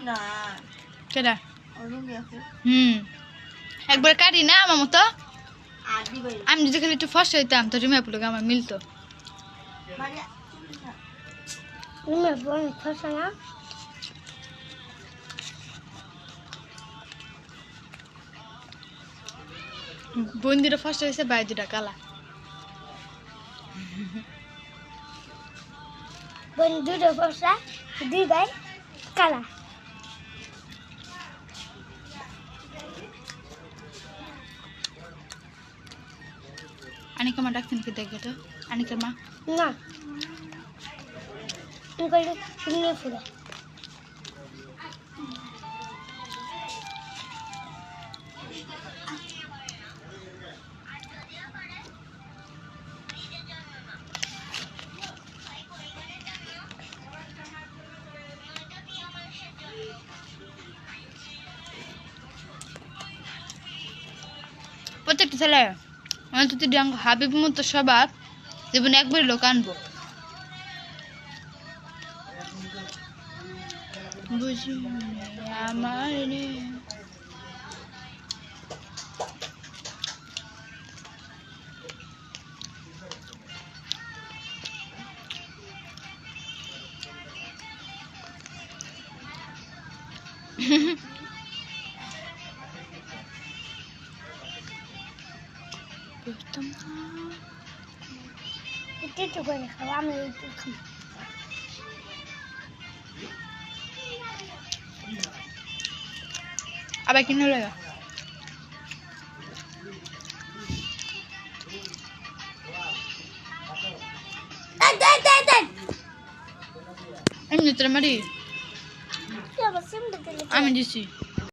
না কেডা একবার কাটি না আমার মতো আমি যদি খালি একটু ফসা হইতাম তো রিমা পুলকে আমার মিলতো বোন দুটা ফসা হয়েছে ভাই দুটা কালা বোন দুটো ফসা দুই ভাই কালা আনিকা মা ডাকছেন কি দেখবে তো আনিকার মা না তুমি ফুলে প্রত্যেকটা ছেলে অন্তত হাবিব মতো সবার জীবনে একবার লোক আনবো বুঝি আমার একটু করে খাওয়া আমি একটু খাবো আবার কিনে হলো এমনি তোর মারি আমি দিছি